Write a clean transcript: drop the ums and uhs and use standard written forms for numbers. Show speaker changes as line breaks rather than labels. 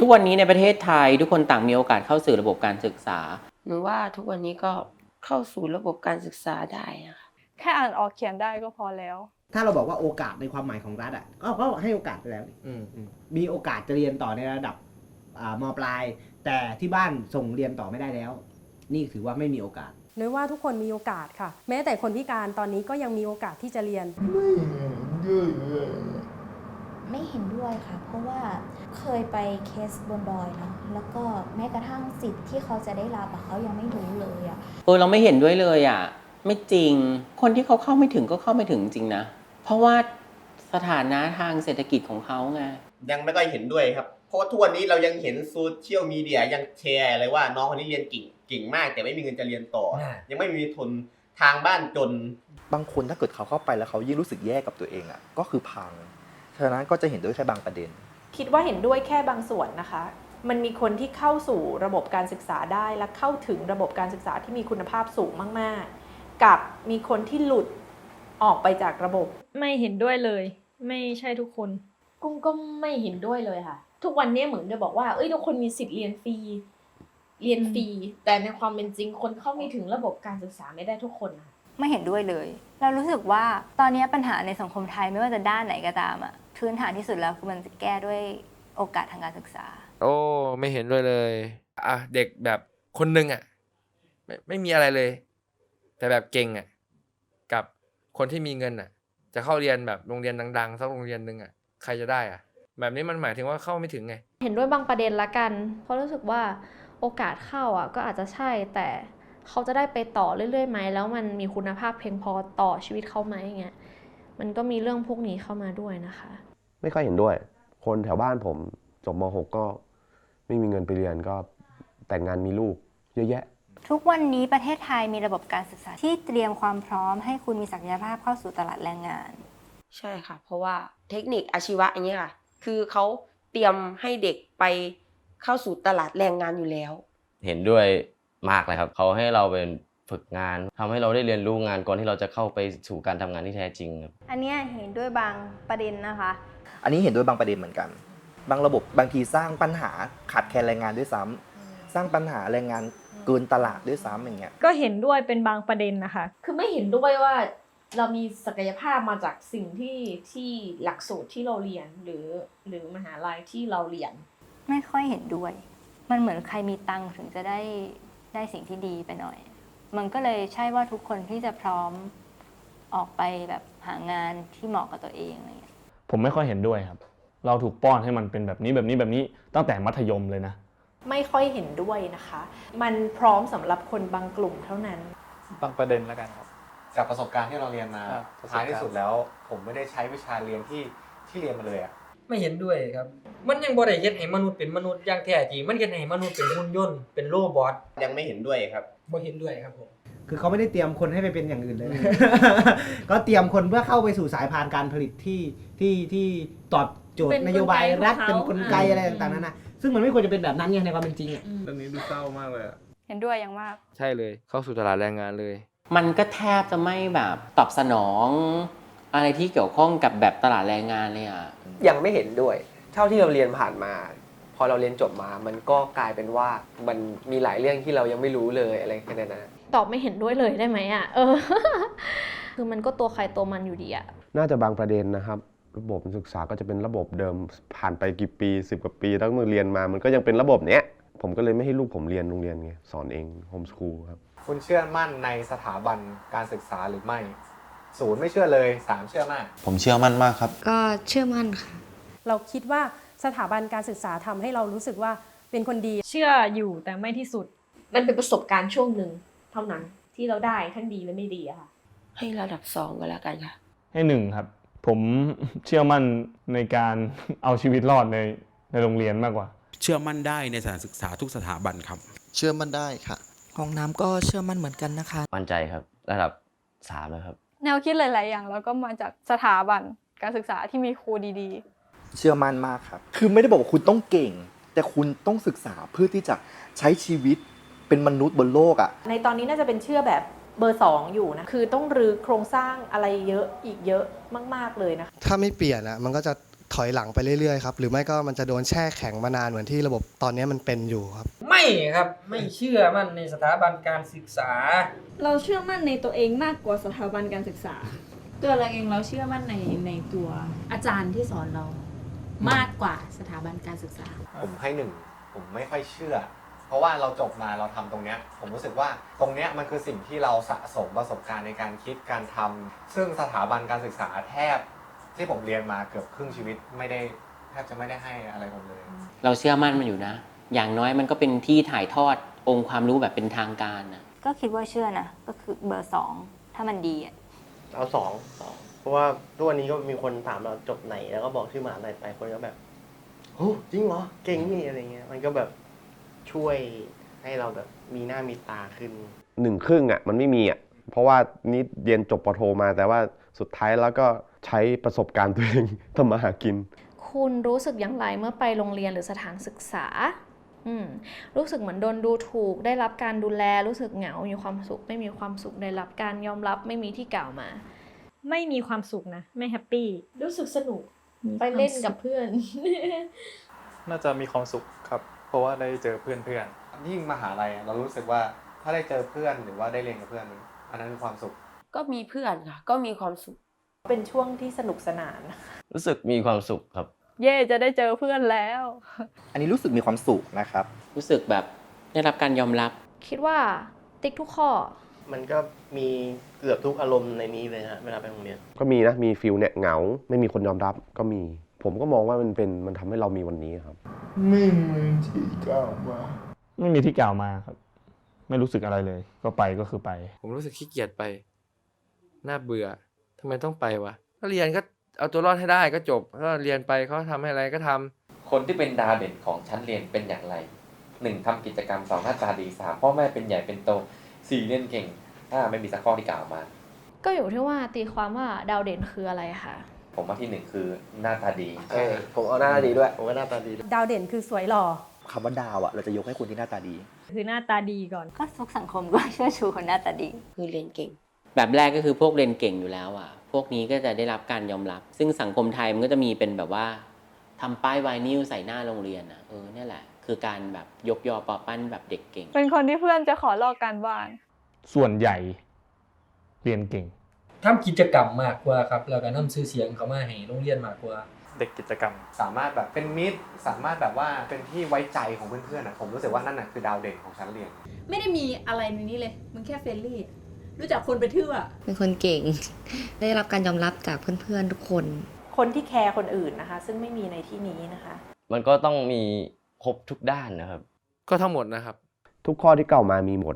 ทุกวันนี้ในประเทศไทยทุกคนต่างมีโอกาสเข้าสู่ระบบการศึกษา
หนูว่าทุกวันนี้ก็เข้าสู่ระบบการศึกษาได้นะคะ
แค่อ่านออกเขียนได้ก็พอแล้ว
ถ้าเราบอกว่าโอกาสในความหมายของรัฐอ่ะก็ให้โอกาสไปแล้วมีโอกาสจะเรียนต่อในระดับม.ปลายแต่ที่บ้านส่งเรียนต่อไม่ได้แล้ว นี่ถือว่าไม่มีโอกาส
นึกว่าทุกคนมีโอกาสค่ะแม้แต่คนพิการตอนนี้ก็ยังมีโอกาสที่จะเรียน
ไม่เห็นด้วยค่ะเพราะว่าเคยไปเคสบนดอยเนาะแล้วก็แม้กระทั่งสิทธิ์ที่เขาจะได้รับเขายังไม่รู้เลย
เราไม่เห็นด้วยเลยไม่จริงคนที่เขาเข้าไม่ถึงก็เข้าไม่ถึงจริงนะเพราะว่าสถานะทางเศรษฐกิจของเขาไง
ยังไม่ค่อยเห็นด้วยครับเพราะว่าทุกวันนี้เรายังเห็นโซเชียลมีเดียยังแชร์เลยว่าน้องคนนี้เรียนเก่งมากแต่ไม่มีเงินจะเรียนต่อยังไม่มีทุนทางบ้านจน
บางคนถ้าเกิดเขาเข้าไปแล้วเขายิ่งรู้สึกแย่กับตัวเองก็คือพังฉะนั้นก็จะเห็นด้วยแค่บางประเด็น
คิดว่าเห็นด้วยแค่บางส่วนนะคะมันมีคนที่เข้าสู่ระบบการศึกษาได้และเข้าถึงระบบการศึกษาที่มีคุณภาพสูงมากๆกับมีคนที่หลุดออกไปจากระบบ
ไม่เห็นด้วยเลยไม่ใช่ทุกคน
กุ้งก็ไม่เห็นด้วยเลยค่ะทุกวันนี้เหมือนจะบอกว่าทุกคนมีสิทธิ์เรียนฟรีแต่ในความเป็นจริงคนเข้าไม่ถึงระบบการศึกษาไม่ได้ทุกคนค่ะ
ไม่เห็นด้วยเลยเรารู้สึกว่าตอนนี้ปัญหาในสังคมไทยไม่ว่าจะด้านไหนก็ตามพื้นฐานที่สุดแล้วคือมันจะแก้ด้วยโอกาสทางการศึกษา
ไม่เห็นด้วยเลยเด็กแบบคนนึงไม่มีอะไรเลยแต่แบบเก่งกับคนที่มีเงินจะเข้าเรียนแบบโรงเรียนดังๆสักโรงเรียนนึงใครจะได้แบบนี้มันหมายถึงว่าเข้าไม่ถึงไง
เห็นด้วยบางประเด็นละกันเพราะรู้สึกว่าโอกาสเข้าก็อาจจะใช่แต่เขาจะได้ไปต่อเรื่อยๆไหมแล้วมันมีคุณภาพเพียงพอต่อชีวิตเขาไหมอย่างเงี้ยมันก็มีเรื่องพวกนี้เข้ามาด้วยนะคะ
ไม่ค่อยเห็นด้วยคนแถวบ้านผมจบม.6 ก็ไม่มีเงินไปเรียนก็แต่งงานมีลูกเยอะแยะ
ทุกวันนี้ประเทศไทยมีระบบการศึกษาที่เตรียมความพร้อมให้คุณมีศักยภาพเข้าสู่ตลาดแรงงาน
ใช่ค่ะเพราะว่าเทคนิคอาชีวะอย่างเงี้ยค่ะคือเขาเตรียมให้เด็กไปเข้าสู่ตลาดแรงงานอยู่แล้ว
เห็นด้วยมากเลยครับเขาให้เราเป็นฝึกงานทำให้เราได้เรียนรู้งานก่อนที่เราจะเข้าไปสู่การทำงานที่แท้จริงครับ
อันนี้เห็นด้วยบางประเด็นนะคะ
อันนี้เห็นด้วยบางประเด็นเหมือนกันบางระบบบางทีสร้างปัญหาขาดแคลนแรงงานด้วยซ้ำสร้างปัญหาแรงงานเกินตลาดด้วยซ้ำอย่างเงี้ย
ก็เห็นด้วยเป็นบางประเด็นนะคะ
คือไม่เห็นด้วยว่าเรามีศักยภาพมาจากสิ่งที่หลักสูตรที่เราเรียนหรือมหาลัยที่เราเรียน
ไม่ค่อยเห็นด้วยมันเหมือนใครมีตังค์ถึงจะได้สิ่งที่ดีไปหน่อยมันก็เลยใช่ว่าทุกคนที่จะพร้อมออกไปแบบหางานที่เหมาะกับตัวเองอะไรอย่างเงี้ย
ผมไม่ค่อยเห็นด้วยครับเราถูกป้อนให้มันเป็นแบบนี้ตั้งแต่มัธยมเลยนะ
ไม่ค่อยเห็นด้วยนะคะมันพร้อมสำหรับคนบางกลุ่มเท่านั้น
บางประเด็นแล้วกันครับ
จากประสบการณ์ที่เราเรียนมาท้ายที่สุดแล้วผมไม่ได้ใช้วิชาเรียนที่เรียนมาเลย
ไม่เห็นด้วยครับมันยังบ่ได้เฮ็ดให้มนุษย์เป็นมนุษย์อย่างแท้จริงมันเฮ็ดให้มนุษย์เป็นหุ่นยนต์เป็นโรบอท
ยังไม่เห็นด้วยครับ
บ่เห็นด้วยครับผม
คือเขาไม่ได้เตรียมคนให้ไปเป็นอย่างอื่นเลย ก็เตรียมคนเพื่อเข้าไปสู่สายพานการผลิตที่ตอบโจทย์นโยบายรัฐเป็นกลไกอะไรต่างๆนั่นนะซึ่งมันไม่ควรจะเป็นแบบนั้นในความเป็นจริง
เรื่องนี้ดูเศร้ามากเลย
เห็นด้วยอย่างมาก
ใช่เลยเข้าสู่ตลาดแรงงานเลย
มันก็แทบจะไม่แบบตอบสนองอะไรที่เกี่ยวข้องกับแบบตลาดแรงงานเลย
ยังไม่เห็นด้วยเท่าที่เราเรียนผ่านมาพอเราเรียนจบมามันก็กลายเป็นว่ามันมีหลายเรื่องที่เรายังไม่รู้เลยอะไรแค่นั้นนะ
ตอบไม่เห็นด้วยเลยได้ไหมคือมันก็ตัวใครตัวมันอยู่ดี
น่าจะบางประเด็นนะครับระบบศึกษาก็จะเป็นระบบเดิมผ่านไปกี่ปี10 กว่าปีตั้งแต่เรียนมามันก็ยังเป็นระบบเนี้ยผมก็เลยไม่ให้ลูกผมเรียนโรงเรียนไงสอนเองโฮมสคูลครับ
คุณเชื่อมั่นในสถาบันการศึกษาหรือไม่0ไม่เชื่อเลย3เชื่อมาก
ผมเชื่อมั่นมากครับ
ก็เชื่อมั่นค่ะ
เราคิดว่าสถาบันการศึกษาทำให้เรารู้สึกว่าเป็นคนดี
เชื่ออยู่แต่ไม่ที่สุด
มันเป็นประสบการณ์ช่วงหนึ่งเท่านั้นที่เราได้ทั้งดีและไม่ดีค่ะ
ให้ระดับ2ก็แล้วกันค่ะ
ให้1ครับผมเชื่อมั่นในการเอาชีวิตรอดในโรงเรียนมากกว่า
เชื่อมั่นได้ในสถานศึกษาทุกสถาบันครับ
เชื่อมั่นได้ค่ะ
ของน้ำก็เชื่อมั่นเหมือนกันนะคะ
มั่นใจครับระดับ3แล้วครับ
แนวคิดหลายๆอย่างแล้วก็มาจากสถาบันการศึกษาที่มีครูดี
ๆเชื่อมั่นมากครับคือไม่ได้บอกว่าคุณต้องเก่งแต่คุณต้องศึกษาเพื่อที่จะใช้ชีวิตเป็นมนุษย์บนโลก
ในตอนนี้น่าจะเป็นเชื่อแบบเบอร์2อยู่นะคือต้องรื้อโครงสร้างอะไรเยอะอีกเยอะมากๆเลยนะ
ถ้าไม่เปลี่ยนมันก็จะ ถอยหลังไปเรื่อยๆครับหรือไม่ก็มันจะโดนแช่แข็งมานานเหมือนที่ระบบตอนนี้มันเป็นอยู่ครับ
ไม่ครับไม่เชื่อมั่นในสถาบันการศึกษา
เราเชื่อมั่นในตัวเองมากกว่าสถาบันการศึกษา
ตัวเราเองเราเชื่อมั่นในตัวอาจารย์ที่สอนเรามากกว่าสถาบันการศึกษา
ผมให้1ผมไม่ค่อยเชื่อ เพราะว่าเราจบมาเราทำตรงเนี้ยผมรู้สึกว่าตรงเนี้ยมันคือสิ่งที่เราสะสมประสบการณ์ในการคิดการทำซึ่งสถาบันการศึกษาแทบที่ผมเรียนมาเกือบครึ่งชีวิตแทบจะไม่ได้ให้อะไรผมเลย
เราเชื่อมั่นมันอยู่นะ อย่างน้อยมันก็เป็นที่ถ่ายทอดองค์ความรู้แบบเป็นทางการนะ
ก็คิดว่าเชื่อนะก็คือเบอร์ 2ถ้ามันดีอ่ะ
เอาสองเพราะว่าทุกวันนี้ก็มีคนถามเราจบไหนแล้วก็บอกชื่อมหาลัยไปคนก็แบบโอ้จริงเหรอเก่งนี่อะไรเงี้ยมันก็แบบช่วยให้เราแบบมีหน้ามีตาขึ้น
1 ครึ่งอ่ะมันไม่มีอ่ะเพราะว่านี่เรียนจบปโทมาแต่ว่าสุดท้ายแล้วก็ใช้ประสบการณ์ตัวเองทำมาหากิน
คุณรู้สึกอย่างไรเมื่อไปโรงเรียนหรือสถานศึกษารู้สึกเหมือนโดนดูถูกได้รับการดูแลรู้สึกเหงามีความสุขไม่มีความสุขได้รับการยอมรับไม่มีที่กล่าวมา
ไม่มีความสุขนะไม่แฮปปี้
รู้สึกสนุกไปเล่นกับเพื่อน
น่าจะมีความสุขครับ เพราะว่าได้เจอเพื่อน
ยิ่งมหาลัยเรารู้สึกว่าถ้าได้เจอเพื่อนหรือว่าได้เรียนกับเพื่อนอันนั้นคือความสุข
ก็มีเพื่อนค่ะก็มีความสุข
เป็นช่วงที่สนุกสนาน
รู้สึกมีความสุขครับ
เย่จะได้เจอเพื่อนแล้ว
อันนี้รู้สึกมีความสุขนะครับ
รู้สึกแบบได้รับการยอมรับ
คิดว่าติ๊กทุกข้อ
มันก็มีเกือบทุกอารมณ์ในนี้เลยฮะเวลาไปโรงเรียน
ก็มีนะมีฟิลเนี่ยเหงาไม่มีคนยอมรับก็มี ผมก็มองว่ามันทำให้เรามีวันนี้ครับ
ไม่มีที่กล่าวมาไม่มีที่กล่าวมาครับ ไม่รู้สึกอะไรเลย ก็ไปก็คือไป
ผมรู้สึกขี้เกียจไปน่าเบื่อทำไมต้องไปวะก็เรียนก็เอาตัวรอดให้ได้ก็จบก็เรียนไปเขาทำให้อะไรก็ทำ
คนที่เป็นดาวเด่นของชั้นเรียนเป็นอย่างไร 1. ทำกิจกรรม 2. หน้าตาดี 3. พ่อแม่เป็นใหญ่เป็นโต 4. เรียนเก่ง 5. ไม่มีสักข้อที่กล่าวมา
ก็อยู่ที่ว่าตีความว่าดาวเด่นคืออะไรค่ะ
ผมว่าที่ 1 คือหน้าตาดี
ผมเอาหน้าตาดีด้วยผมก็หน้าตาดี
ดาวเด่นคือสวยหล่อ
คำว่าดาวอะเราจะยกให้คนที่หน้าตาดี
คือหน้าตาดีก่อน
ก็ทุกสังคมก็เชื่อชูคนหน้าตาดี
คือเรียนเก่ง
แบบแรกก็คือพวกเรียนเก่งอยู่แล้วอ่ะพวกนี้ก็จะได้รับการยอมรับ ซึ่งสังคมไทยมันก็จะมีเป็นแบบว่าทำป้ายไวนิลใส่หน้าโรงเรียนอ่ะนี่แหละคือการแบบยกยอปอปั้นแบบเด็กเก่ง
เป็นคนที่เพื่อนจะขอลอกการบ้าน
ส่วนใหญ่เรียนเก่ง
ทำกิจกรรมมากกว่าครับแล้วก็นำชื่อเสียงเขามาให้โรงเรียนมากกว่า
เด็กกิจกรรม
สามารถแบบเป็นมิตรสามารถแบบว่าเป็นที่ไว้ใจของเพื่อนๆนะผมรู้สึกว่านั่นน่ะคือดาวเด่นของชั้นเรียน
ไม่ได้มีอะไรในนี้เลยมันแค่เฟรนลี่รู้จักคนไปทั่ว
เป็นคนเก่ง ได้รับการยอมรับจากเพื่อนๆทุกคน
คนที่แคร์คนอื่นนะคะ ซึ่งไม่มีในที่นี้นะคะ
มันก็ต้องมีครบทุกด้านนะครับ
ก็ทั้งหมดนะครับ
ทุกข้อที่กล่าวมามีหมด